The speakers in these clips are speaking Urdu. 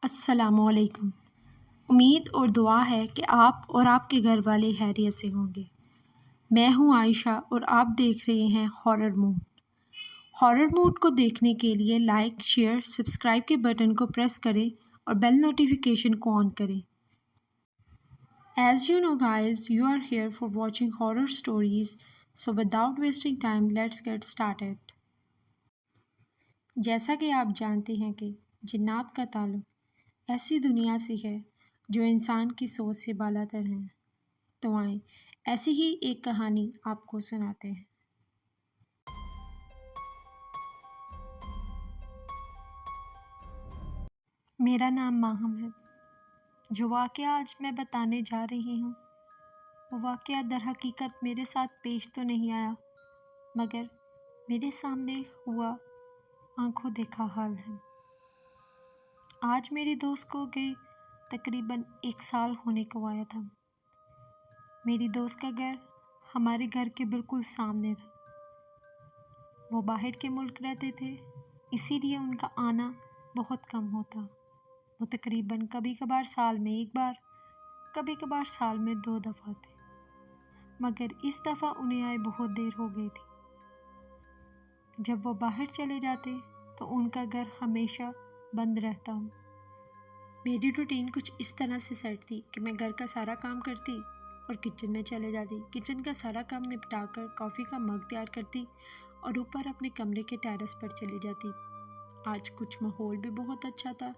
السلام علیکم۔ امید اور دعا ہے کہ آپ اور آپ کے گھر والے خیریت سے ہوں گے۔ میں ہوں عائشہ اور آپ دیکھ رہے ہیں ہارر موڈ۔ ہارر موڈ کو دیکھنے کے لیے لائک، شیئر، سبسکرائب کے بٹن کو پریس کریں اور بیل نوٹیفیکیشن کو آن کریں۔ As you know guys, you are here for watching horror stories, so without wasting time, let's get started۔ جیسا کہ آپ جانتے ہیں کہ جنات کا تعلق ایسی دنیا سے ہے جو انسان کی سوچ سے بالا تر ہیں، تو آئیں ایسی ہی ایک کہانی آپ کو سناتے ہیں۔ میرا نام ماہم ہے۔ جو واقعہ آج میں بتانے جا رہی ہوں وہ واقعہ در حقیقت میرے ساتھ پیش تو نہیں آیا، مگر میرے سامنے ہوا آنکھوں دیکھا حال ہے۔ آج میری دوست کو گئے تقریباً 1 سال ہونے کو آیا تھا۔ میری دوست کا گھر ہمارے گھر کے بالکل سامنے تھا۔ وہ باہر کے ملک رہتے تھے، اسی لیے ان کا آنا بہت کم ہوتا۔ وہ تقریباً کبھی کبھار سال میں 1 بار، کبھی کبھار سال میں 2 دفعہ تھے، مگر اس دفعہ انہیں آئے بہت دیر ہو گئی تھی۔ جب وہ باہر چلے جاتے تو ان کا گھر ہمیشہ بند رہتا۔ میری روٹین کچھ اس طرح سے سیٹ تھی کہ میں گھر کا سارا کام کرتی اور کچن میں چلے جاتی۔ کچن کا سارا کام نپٹا کر کافی کا مگ تیار کرتی اور اوپر اپنے کمرے کے ٹیرس پر چلی جاتی۔ آج کچھ ماحول بھی بہت اچھا تھا،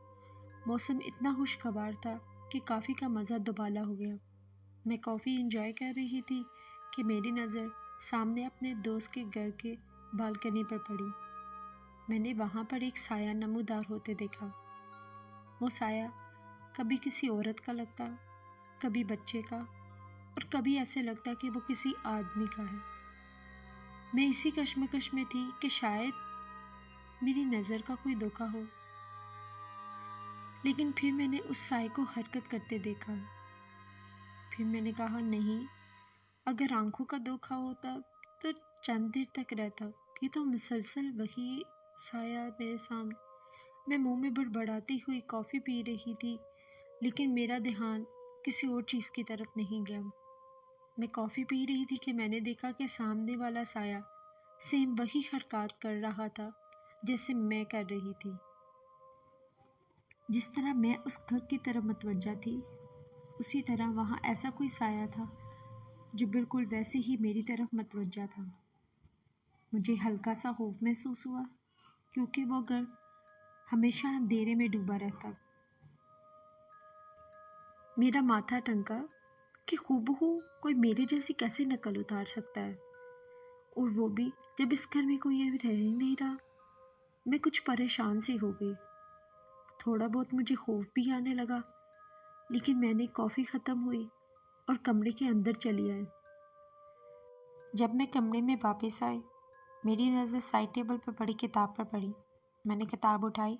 موسم اتنا خوشگوار تھا کہ کافی کا مزہ دوبالا ہو گیا۔ میں کافی انجوائے کر رہی تھی کہ میری نظر سامنے اپنے دوست کے گھر کے بالکنی پر پڑی۔ میں نے وہاں پر ایک سایہ نمودار ہوتے دیکھا۔ وہ سایہ کبھی کسی عورت کا لگتا، کبھی بچے کا، اور کبھی ایسے لگتا کہ وہ کسی آدمی کا ہے۔ میں اسی کشمکش میں تھی کہ شاید میری نظر کا کوئی دھوکہ ہو، لیکن پھر میں نے اس سائے کو حرکت کرتے دیکھا۔ پھر میں نے کہا نہیں، اگر آنکھوں کا دھوکہ ہوتا تو چند دیر تک رہتا، یہ تو مسلسل وہی سایہ میرے سامنے۔ میں منہ میں بڑبڑاتی ہوئی کافی پی رہی تھی، لیکن میرا دھیان کسی اور چیز کی طرف نہیں گیا۔ میں کافی پی رہی تھی کہ میں نے دیکھا کہ سامنے والا سایہ سیم وہی حرکات کر رہا تھا جیسے میں کر رہی تھی۔ جس طرح میں اس گھر کی طرف متوجہ تھی، اسی طرح وہاں ایسا کوئی سایہ تھا جو بالکل ویسے ہی میری طرف متوجہ تھا۔ مجھے ہلکا سا خوف محسوس ہوا کیونکہ وہ گھر ہمیشہ اندھیرے میں ڈوبا رہتا۔ میرا ماتھا ٹھنکا کہ ہو کوئی میرے جیسی کیسے نقل اتار سکتا ہے، اور وہ بھی جب اس گھر میں کوئی رہ ہی نہیں رہا۔ میں کچھ پریشان سی ہو گئی، تھوڑا بہت مجھے خوف بھی آنے لگا، لیکن میں نے کافی ختم ہوئی اور کمرے کے اندر چلی آئی۔ جب میں کمرے میں واپس آئی، میری نظر سائڈ ٹیبل پر پڑی کتاب پر پڑی۔ میں نے کتاب اٹھائی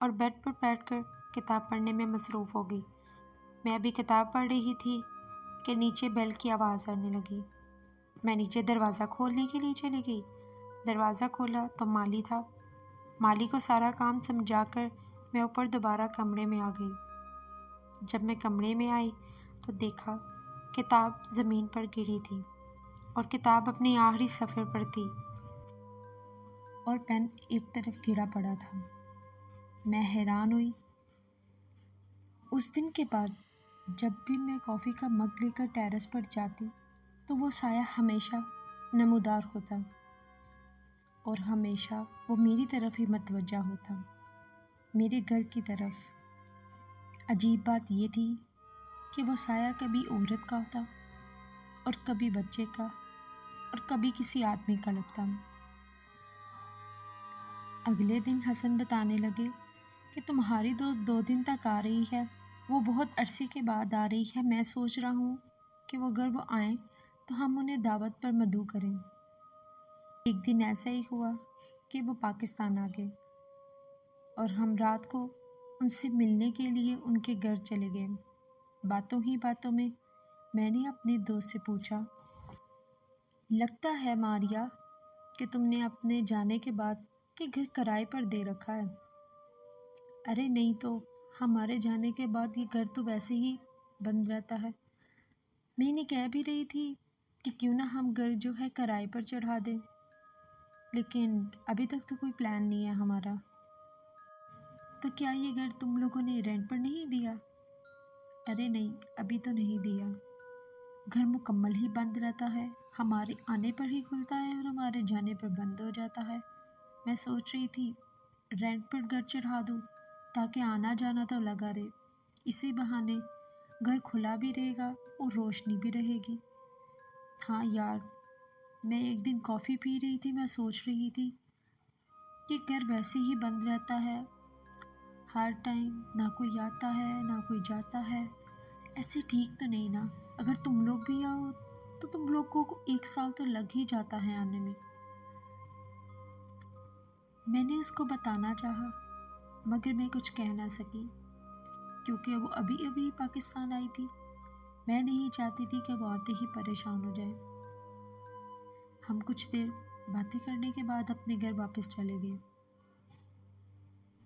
اور بیڈ پر بیٹھ کر کتاب پڑھنے میں مصروف ہو گئی۔ میں ابھی کتاب پڑھ رہی تھی کہ نیچے بیل کی آواز آنے لگی۔ میں نیچے دروازہ کھولنے کے لیے چلی گئی۔ دروازہ کھولا تو مالی تھا۔ مالی کو سارا کام سمجھا کر میں اوپر دوبارہ کمرے میں آ گئی۔ جب میں کمرے میں آئی تو دیکھا کتاب زمین پر گری تھی اور کتاب اپنی آخری صفحے پر تھی اور پین ایک طرف گرا پڑا تھا۔ میں حیران ہوئی۔ اس دن کے بعد جب بھی میں کافی کا مگ لے کر ٹیرس پر جاتی تو وہ سایہ ہمیشہ نمودار ہوتا اور ہمیشہ وہ میری طرف ہی متوجہ ہوتا، میرے گھر کی طرف۔ عجیب بات یہ تھی کہ وہ سایہ کبھی عورت کا ہوتا اور کبھی بچے کا اور کبھی کسی آدمی کا لگتا۔ اگلے دن حسن بتانے لگے کہ تمہاری دوست 2 دن تک آ رہی ہے، وہ بہت عرصے کے بعد آ رہی ہے، میں سوچ رہا ہوں کہ اگر وہ آئیں تو ہم انہیں دعوت پر مدعو کریں۔ ایک دن ایسا ہی ہوا کہ وہ پاکستان آ گئے اور ہم رات کو ان سے ملنے کے لیے ان کے گھر چلے گئے۔ باتوں ہی باتوں میں نے اپنی دوست سے پوچھا، لگتا ہے ماریا کہ تم نے اپنے جانے کے بعد کہ گھر کرائے پر دے رکھا ہے۔ ارے نہیں تو، ہمارے جانے کے بعد یہ گھر تو ویسے ہی بند رہتا ہے۔ میں انہیں کہہ بھی رہی تھی کہ کیوں نہ ہم گھر جو ہے کرائے پر چڑھا دیں، لیکن ابھی تک تو کوئی پلان نہیں ہے ہمارا۔ تو کیا یہ گھر تم لوگوں نے رینٹ پر نہیں دیا؟ ارے نہیں، ابھی تو نہیں دیا۔ گھر مکمل ہی بند رہتا ہے، ہمارے آنے پر ہی کھلتا ہے اور ہمارے جانے پر بند ہو جاتا ہے۔ میں سوچ رہی تھی رینٹ پر گھر چڑھا دوں تاکہ آنا جانا تو لگا رہے، اسی بہانے گھر کھلا بھی رہے گا اور روشنی بھی رہے گی۔ ہاں یار، میں ایک دن کافی پی رہی تھی، میں سوچ رہی تھی کہ گھر ویسے ہی بند رہتا ہے ہر ٹائم، نہ کوئی آتا ہے نہ کوئی جاتا ہے، ایسے ٹھیک تو نہیں نا۔ اگر تم لوگ بھی آؤ تو تم لوگوں کو 1 سال تو لگ ہی جاتا ہے آنے میں۔ میں نے اس کو بتانا چاہا مگر میں کچھ کہہ نہ سکی کیونکہ وہ ابھی ابھی پاکستان آئی تھی۔ میں نہیں چاہتی تھی کہ وہ آتے ہی پریشان ہو جائے۔ ہم کچھ دیر باتیں کرنے کے بعد اپنے گھر واپس چلے گئے۔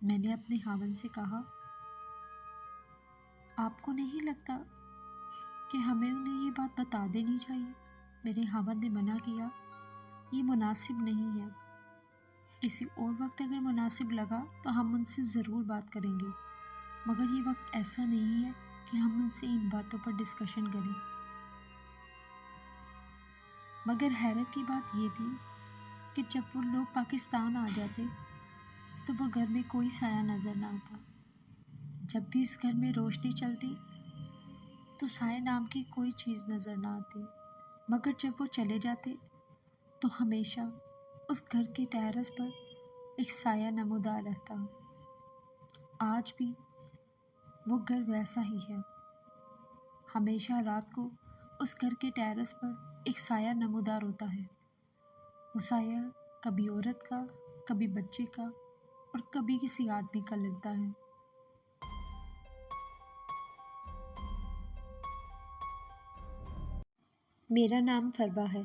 میں نے اپنے خاوند سے کہا، آپ کو نہیں لگتا کہ ہمیں انہیں یہ بات بتا دینی چاہیے؟ میرے خاوند نے منع کیا، یہ مناسب نہیں ہے، کسی اور وقت اگر مناسب لگا تو ہم ان سے ضرور بات کریں گے، مگر یہ وقت ایسا نہیں ہے کہ ہم ان سے ان باتوں پر ڈسکشن کریں۔ مگر حیرت کی بات یہ تھی کہ جب وہ لوگ پاکستان آ جاتے تو وہ گھر میں کوئی سایہ نظر نہ آتا۔ جب بھی اس گھر میں روشنی چلتی تو سایہ نام کی کوئی چیز نظر نہ آتی، مگر جب وہ چلے جاتے تو ہمیشہ اس گھر کے ٹیرس پر ایک سایہ نمودار رہتا۔ آج بھی وہ گھر ویسا ہی ہے، ہمیشہ رات کو اس گھر کے ٹیرس پر ایک سایہ نمودار ہوتا ہے۔ وہ سایہ کبھی عورت کا، کبھی بچے کا اور کبھی کسی آدمی کا لگتا ہے۔ میرا نام فربا ہے،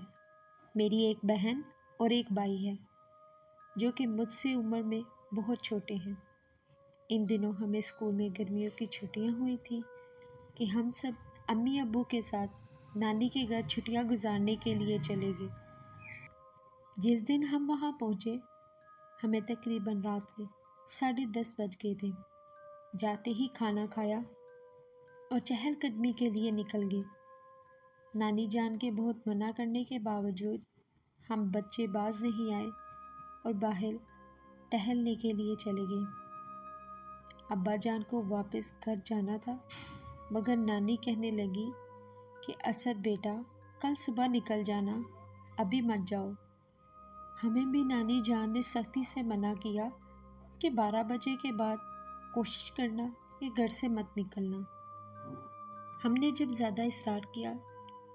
میری ایک بہن اور ایک بھائی ہے جو کہ مجھ سے عمر میں بہت چھوٹے ہیں۔ ان دنوں ہمیں اسکول میں گرمیوں کی چھٹیاں ہوئی تھیں کہ ہم سب امی ابو کے ساتھ نانی کے گھر چھٹیاں گزارنے کے لیے چلے گئے۔ جس دن ہم وہاں پہنچے ہمیں تقریباً رات کے 10:30 بج گئے تھے۔ جاتے ہی کھانا کھایا اور چہل قدمی کے لیے نکل گئے۔ نانی جان کے بہت منع کرنے کے باوجود ہم بچے باز نہیں آئے اور باہر ٹہلنے کے لیے چلے گئے۔ ابا جان کو واپس گھر جانا تھا مگر نانی کہنے لگی کہ اسد بیٹا کل صبح نکل جانا، ابھی مت جاؤ۔ ہمیں بھی نانی جان نے سختی سے منع کیا کہ 12 بجے کے بعد کوشش کرنا کہ گھر سے مت نکلنا۔ ہم نے جب زیادہ اصرار کیا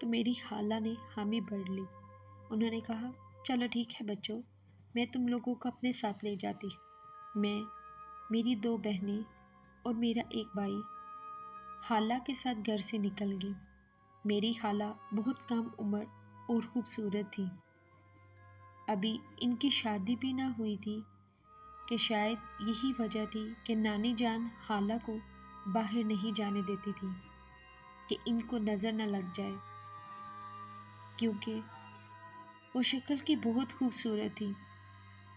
تو میری خالہ نے حامی بھر لی۔ انہوں نے کہا، چلو ٹھیک ہے بچوں، میں تم لوگوں کو اپنے ساتھ لے جاتی۔ میں، میری 2 بہنیں اور میرا ایک بھائی خالہ کے ساتھ گھر سے نکل گئے۔ میری خالہ بہت کم عمر اور خوبصورت تھی، ابھی ان کی شادی بھی نہ ہوئی تھی کہ شاید یہی وجہ تھی کہ نانی جان خالہ کو باہر نہیں جانے دیتی تھی کہ ان کو نظر نہ لگ جائے، کیونکہ وہ شکل کی بہت خوبصورت تھی۔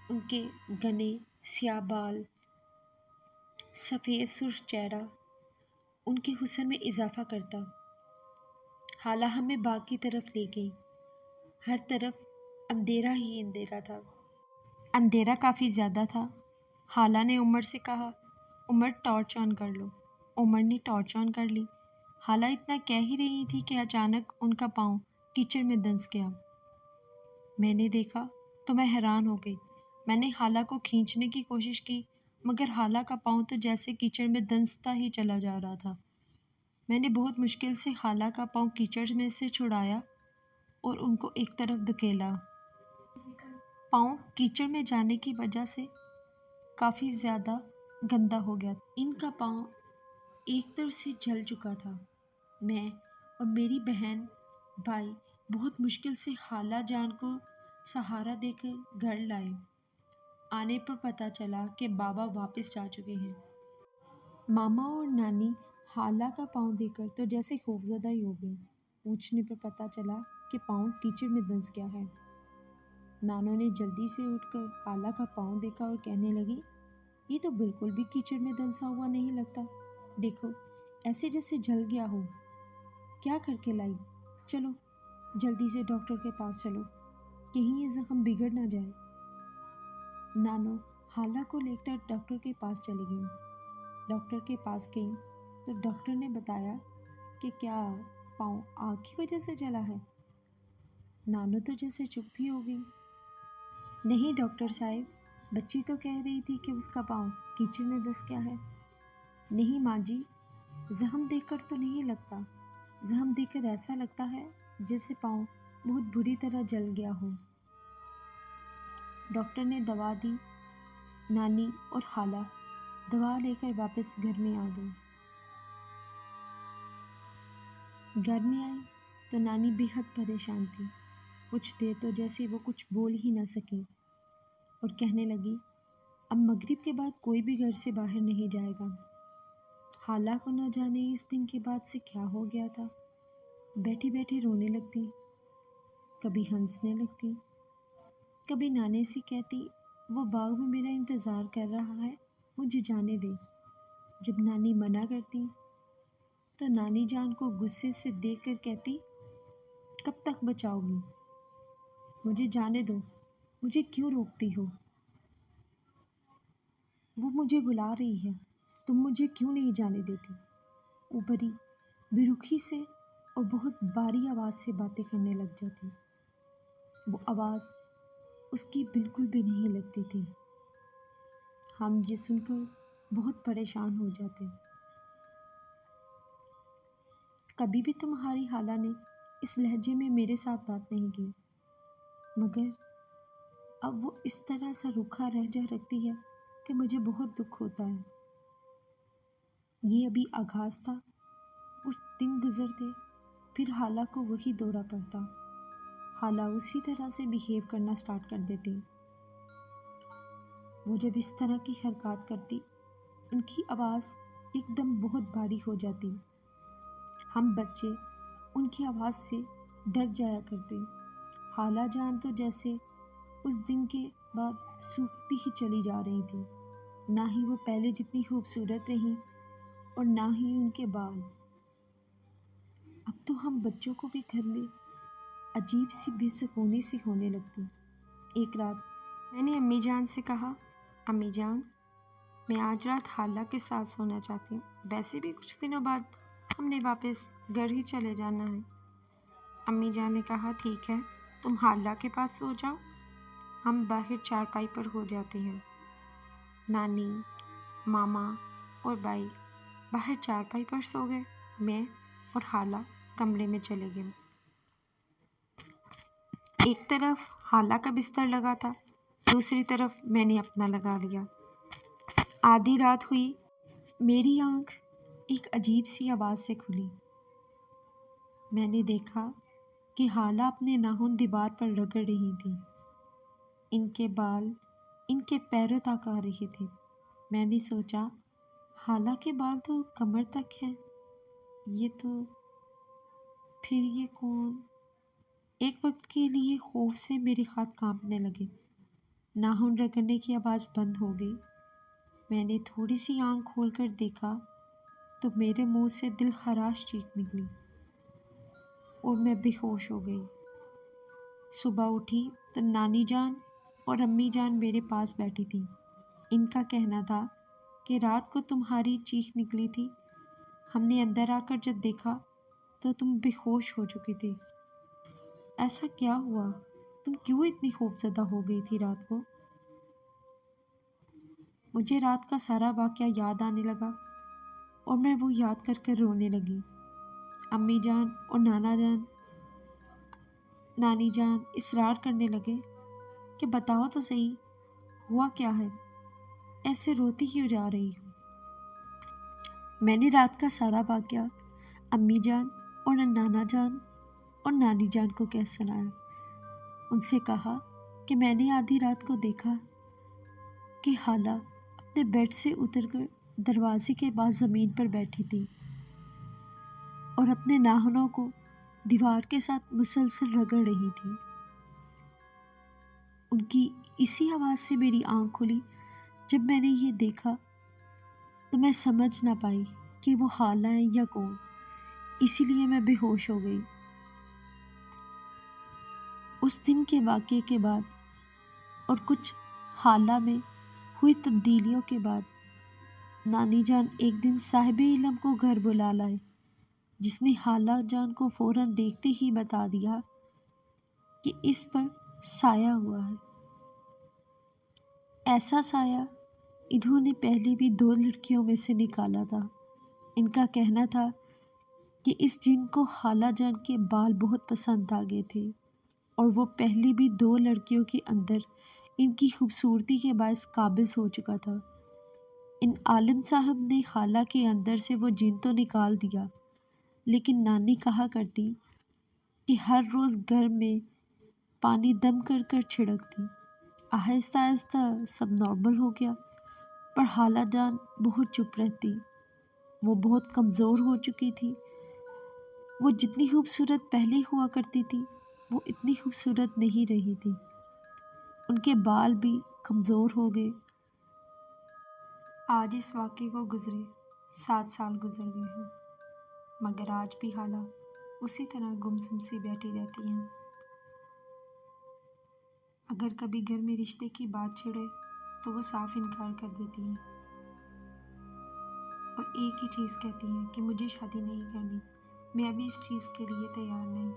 ان کے گھنے سیاہ بال، سفید سرخ چہرہ ان کے حسن میں اضافہ کرتا۔ خالہ ہمیں باغ کی طرف لے گئی، ہر طرف اندھیرا ہی اندھیرا تھا، اندھیرا کافی زیادہ تھا۔ خالہ نے عمر سے کہا، عمر ٹارچ آن کر لو۔ عمر نے ٹارچ آن کر لی۔ خالہ اتنا کہہ ہی رہی تھی کہ اچانک ان کا پاؤں کیچڑ میں دنس گیا۔ میں نے دیکھا تو میں حیران ہو گئی۔ میں نے خالہ کو کھینچنے کی کوشش کی مگر خالہ کا پاؤں تو جیسے کیچڑ میں دنستا ہی چلا جا رہا تھا۔ میں نے بہت مشکل سے خالہ کا پاؤں کیچڑ میں سے چھڑایا اور ان کو ایک طرف دھکیلا۔ پاؤں کیچڑ میں جانے کی وجہ سے کافی زیادہ گندا ہو گیا، ان کا پاؤں ایک طرف سے جل چکا تھا۔ میں اور میری بہن بھائی بہت مشکل سے خالہ جان کو سہارا دے کر گھر لائے۔ آنے پر پتہ چلا کہ بابا واپس جا چکے ہیں۔ ماما اور نانی حالہ کا پاؤں دیکھ کر تو جیسے خوفزدہ ہی ہو گئی۔ پوچھنے پر پتہ چلا کہ پاؤں کیچڑ میں دھنس گیا ہے۔ نانو نے جلدی سے اٹھ کر حالہ کا پاؤں دیکھا اور کہنے لگی، یہ تو بالکل بھی کیچڑ میں دھنسا ہوا نہیں لگتا، دیکھو ایسے جیسے جل گیا ہو۔ کیا کر کے لائی؟ چلو جلدی سے ڈاکٹر کے پاس چلو، کہیں یہ زخم بگڑ نہ جائے۔ نانو حالہ کو لے کر ڈاکٹر کے پاس چلی گئی۔ ڈاکٹر کے پاس گئی تو ڈاکٹر نے بتایا کہ کیا پاؤں آگ کی وجہ سے جلا ہے؟ نانو تو جیسے چپ ہی ہو گئی۔ نہیں ڈاکٹر صاحب، بچی تو کہہ رہی تھی کہ اس کا پاؤں کیچڑ میں دھس گیا ہے۔ نہیں ماں جی، زخم دیکھ کر تو نہیں لگتا، زخم دیکھ کر ایسا لگتا ہے جیسے پاؤں بہت بری طرح جل گیا ہو۔ ڈاکٹر نے دوا دی۔ نانی اور خالہ دوا لے کر واپس گھر میں آ گئی۔ گھر میں آئی تو نانی بے حد پریشان تھی۔ کچھ دیر تو جیسے وہ کچھ بول ہی نہ سکی اور کہنے لگی، اب مغرب کے بعد کوئی بھی گھر سے باہر نہیں جائے گا۔ خالہ کو نہ جانے اس دن کے بعد سے کیا ہو گیا تھا، بیٹھی بیٹھی رونے لگتی، کبھی ہنسنے لگتی، کبھی نانے سے کہتی وہ باغ میں میرا انتظار کر رہا ہے، مجھے جانے دے۔ جب نانی منع کرتی تو نانی جان کو غصے سے دیکھ کر کہتی، کب تک بچاؤ گی؟ مجھے جانے دو، مجھے کیوں روکتی ہو؟ وہ مجھے بلا رہی ہے، تم مجھے کیوں نہیں جانے دیتی؟ وہ بڑی بے رخی سے اور بہت باری آواز سے باتیں کرنے لگ جاتی۔ وہ آواز اس کی بالکل بھی نہیں لگتی تھی۔ ہم یہ سن کر بہت پریشان ہو جاتے۔ کبھی بھی تمہاری خالہ نے اس لہجے میں میرے ساتھ بات نہیں کی، مگر اب وہ اس طرح سے روکھا لہجہ رکھتی ہے کہ مجھے بہت دکھ ہوتا ہے۔ یہ ابھی آغاز تھا، کچھ دن گزرتے پھر خالہ کو وہی دورہ پڑتا، خالہ اسی طرح سے بیہیو کرنا سٹارٹ کر دیتی۔ وہ جب اس طرح کی حرکات کرتی، ان کی آواز ایک دم بہت بھاری ہو جاتی۔ ہم بچے ان کی آواز سے ڈر جایا کرتے۔ خالہ جان تو جیسے اس دن کے بعد سوکھتی ہی چلی جا رہی تھی، نہ ہی وہ پہلے جتنی خوبصورت رہیں اور نہ ہی ان کے بال۔ اب تو ہم بچوں کو بھی گھر میں عجیب سی بے سکونی سی ہونے لگتی۔ ایک رات میں نے امی جان سے کہا، امی جان میں آج رات خالہ کے ساتھ سونا چاہتی ہوں، ویسے بھی کچھ دنوں بعد ہم نے واپس گھر ہی چلے جانا ہے۔ امی جان نے کہا، ٹھیک ہے تم خالہ کے پاس سو جاؤ، ہم باہر چارپائی پر ہو جاتے ہیں۔ نانی، ماما اور بائی باہر چارپائی پر سو گئے، میں اور خالہ کمرے میں چلے گئے۔ ایک طرف خالہ کا بستر لگا تھا، دوسری طرف میں نے اپنا لگا لیا۔ آدھی رات ہوئی، میری آنکھ ایک عجیب سی آواز سے کھلی۔ میں نے دیکھا کہ خالہ اپنے ناخن دیوار پر رگڑ رہی تھی، ان کے بال ان کے پیروں تک آ رہے تھے۔ میں نے سوچا، خالہ کے بال تو کمر تک ہیں، یہ تو پھر یہ کون؟ ایک وقت کے لیے خوف سے میرے ہاتھ کانپنے لگے، ناخن رگڑنے کی آواز بند ہو گئی۔ میں نے تھوڑی سی آنکھ کھول کر دیکھا تو میرے منہ سے دل خراش چیخ نکلی اور میں بے ہوش ہو گئی۔ صبح اٹھی تو نانی جان اور امی جان میرے پاس بیٹھی تھیں۔ ان کا کہنا تھا کہ رات کو تمہاری چیخ نکلی تھی، ہم نے اندر آ کر جب دیکھا تو تم بے ہوش ہو چکی تھی۔ ایسا کیا ہوا؟ تم کیوں اتنی خوفزدہ ہو گئی تھی رات کو؟ مجھے رات کا سارا واقعہ یاد آنے لگا اور میں وہ یاد کر کر رونے لگی۔ امی جان اور نانی جان اصرار کرنے لگے کہ بتاؤ تو صحیح، ہوا کیا ہے؟ ایسے روتی کیوں جا رہی ہو؟ میں نے رات کا سارا واقعہ امی جان اور نانا جان اور نانی جان کو کہہ سنایا۔ ان سے کہا کہ میں نے آدھی رات کو دیکھا کہ خالہ اپنے بیڈ سے اتر کر دروازے کے پاس زمین پر بیٹھی تھی اور اپنے ناخنوں کو دیوار کے ساتھ مسلسل رگڑ رہی تھی۔ ان کی اسی آواز سے میری آنکھ کھلی۔ جب میں نے یہ دیکھا تو میں سمجھ نہ پائی کہ وہ خالہ ہیں یا کون، اسی لیے میں بے ہوش ہو گئی۔ اس دن کے واقعے کے بعد اور کچھ حالہ میں ہوئی تبدیلیوں کے بعد نانی جان ایک دن صاحب علم کو گھر بلا لائے، جس نے حالہ جان کو فوراً دیکھتے ہی بتا دیا کہ اس پر سایہ ہوا ہے۔ ایسا سایہ انہوں نے پہلے بھی 2 لڑکیوں میں سے نکالا تھا۔ ان کا کہنا تھا کہ اس جن کو خالہ جان کے بال بہت پسند آ گئے تھے اور وہ پہلے بھی 2 لڑکیوں کے اندر ان کی خوبصورتی کے باعث قابض ہو چکا تھا۔ ان عالم صاحب نے خالہ کے اندر سے وہ جن تو نکال دیا، لیکن نانی کہا کرتی کہ ہر روز گھر میں پانی دم کر کر چھڑکتی۔ آہستہ آہستہ سب نارمل ہو گیا، پر خالہ جان بہت چپ رہتی۔ وہ بہت کمزور ہو چکی تھی۔ وہ جتنی خوبصورت پہلے ہوا کرتی تھی وہ اتنی خوبصورت نہیں رہی تھی۔ ان کے بال بھی کمزور ہو گئے۔ آج اس واقعے کو گزرے 7 سال گزر گئے ہیں، مگر آج بھی خالہ اسی طرح گمسم سی بیٹھی رہتی ہیں۔ اگر کبھی گھر میں رشتے کی بات چھڑے تو وہ صاف انکار کر دیتی ہیں اور ایک ہی چیز کہتی ہیں کہ مجھے شادی نہیں کرنی، میں ابھی اس چیز کے لیے تیار نہیں۔